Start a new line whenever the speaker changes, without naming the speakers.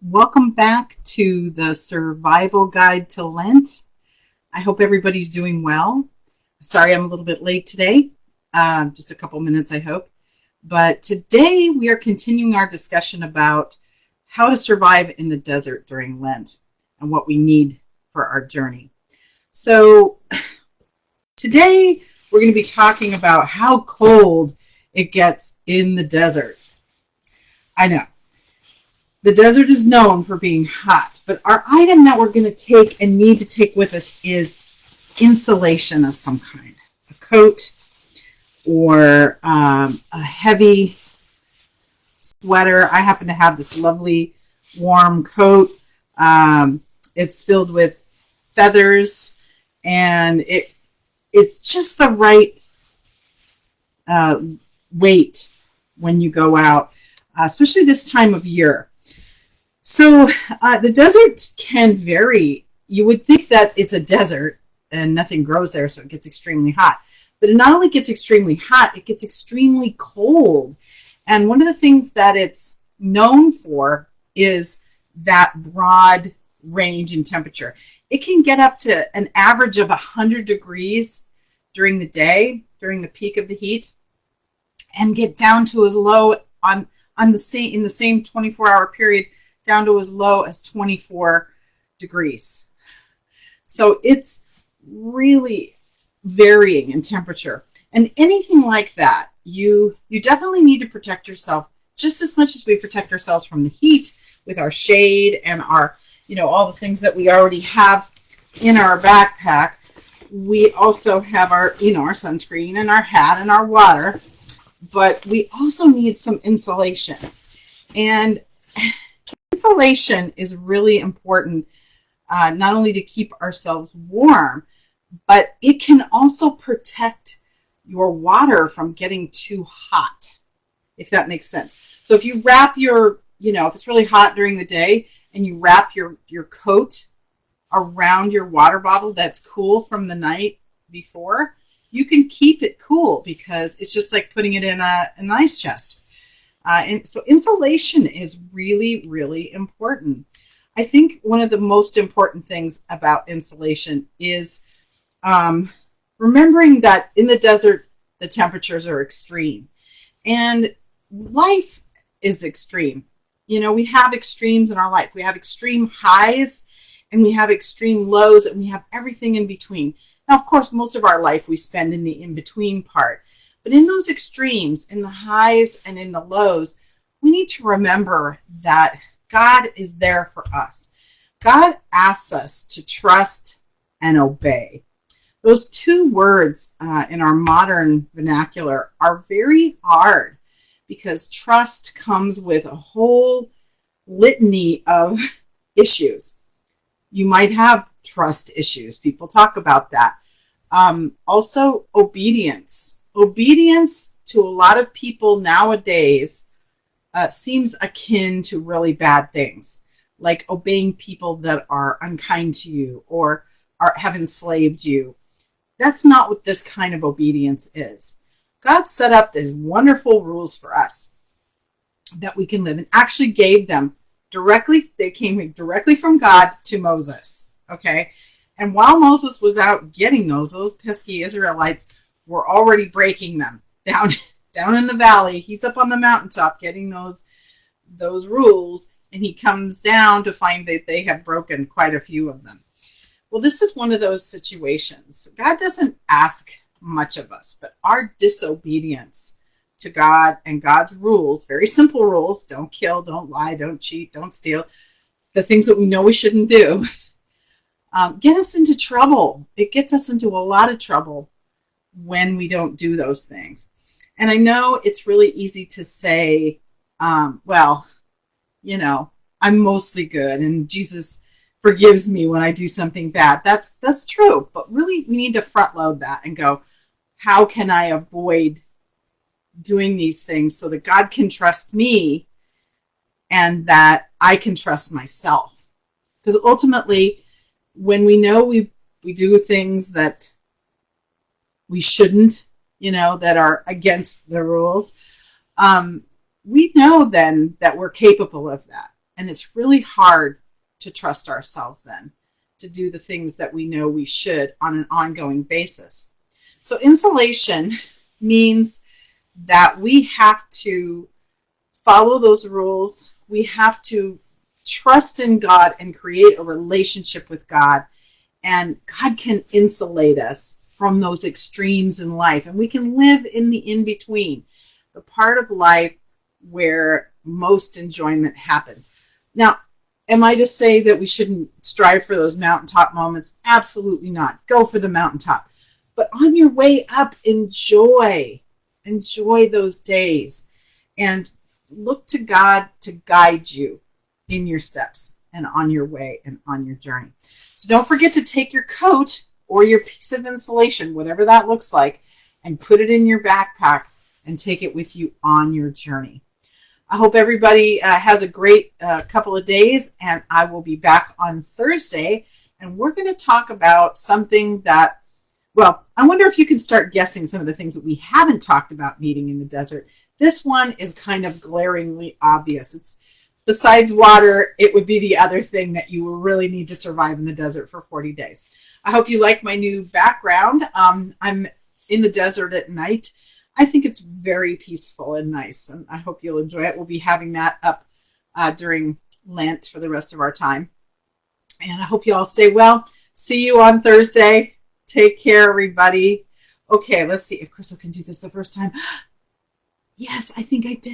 Welcome back to the Survival Guide to Lent. I hope everybody's doing well. Sorry I'm a little bit late today, just a couple minutes, I hope. But today we are continuing our discussion about how to survive in the desert during Lent and what we need for our journey. So today we're going to be talking about how cold it gets in the desert. I know. The desert is known for being hot, but our item that we're going to take and need to take with us is insulation of some kind. A coat or a heavy sweater. I happen to have this lovely warm coat. It's filled with feathers, and it's just the right weight when you go out, especially this time of year. So the desert can vary. You would think that it's a desert and nothing grows there, so it gets extremely hot. But it not only gets extremely hot, it gets extremely cold. And one of the things that it's known for is that broad range in temperature. It can get up to an average of 100 degrees during the day, during the peak of the heat, and get down to as low in the same 24-hour period, down to as low as 24 degrees. So it's really varying in temperature. And anything like that, you definitely need to protect yourself just as much as we protect ourselves from the heat with our shade and our, all the things that we already have in our backpack. We also have our sunscreen and our hat and our water, but we also need some insulation. And insulation is really important, not only to keep ourselves warm, but it can also protect your water from getting too hot, if that makes sense. So if you wrap if it's really hot during the day and you wrap your coat around your water bottle that's cool from the night before, you can keep it cool because it's just like putting it in an ice chest. And so insulation is really, really important. I think one of the most important things about insulation is remembering that in the desert, the temperatures are extreme. And life is extreme. We have extremes in our life. We have extreme highs and we have extreme lows and we have everything in between. Now, of course, most of our life we spend in the in-between part. But in those extremes, in the highs and in the lows, we need to remember that God is there for us. God asks us to trust and obey. Those two words in our modern vernacular are very hard because trust comes with a whole litany of issues. You might have trust issues. People talk about that. Also, obedience. Obedience to a lot of people nowadays seems akin to really bad things, like obeying people that are unkind to you or have enslaved you. That's not what this kind of obedience is. God set up these wonderful rules for us that we can live and actually gave them directly. They came directly from God to Moses. Okay. And while Moses was out getting those pesky Israelites were already breaking them down in the valley. He's up on the mountaintop getting those rules, and he comes down to find that they have broken quite a few of them. Well, this is one of those situations. God doesn't ask much of us, but our disobedience to God and God's rules, very simple rules, don't kill, don't lie, don't cheat, don't steal, the things that we know we shouldn't do, get us into trouble. It gets us into a lot of trouble when we don't do those things. And I know it's really easy to say, I'm mostly good and Jesus forgives me when I do something bad. That's true. But really, we need to front load that and go, how can I avoid doing these things so that God can trust me and that I can trust myself? Because ultimately, when we know we do things that we shouldn't, that are against the rules, we know then that we're capable of that. And it's really hard to trust ourselves then to do the things that we know we should on an ongoing basis. So insulation means that we have to follow those rules. We have to trust in God and create a relationship with God. And God can insulate us from those extremes in life. And we can live in the in-between, the part of life where most enjoyment happens. Now, am I to say that we shouldn't strive for those mountaintop moments? Absolutely not. Go for the mountaintop. But on your way up, enjoy those days and look to God to guide you in your steps and on your way and on your journey. So don't forget to take your coat or your piece of insulation, whatever that looks like, and put it in your backpack and take it with you on your journey. I hope everybody has a great couple of days, and I will be back on Thursday, and we're going to talk about something that, well, I wonder if you can start guessing some of the things that we haven't talked about needing in the desert. This one is kind of glaringly obvious. It's besides water, it would be the other thing that you will really need to survive in the desert for 40 days. I hope you like my new background. I'm in the desert at night. I think it's very peaceful and nice, and I hope you'll enjoy it. We'll be having that up during Lent for the rest of our time. And I hope you all stay well. See you on Thursday. Take care, everybody. Okay, let's see if Crystal can do this the first time. Yes, I think I did.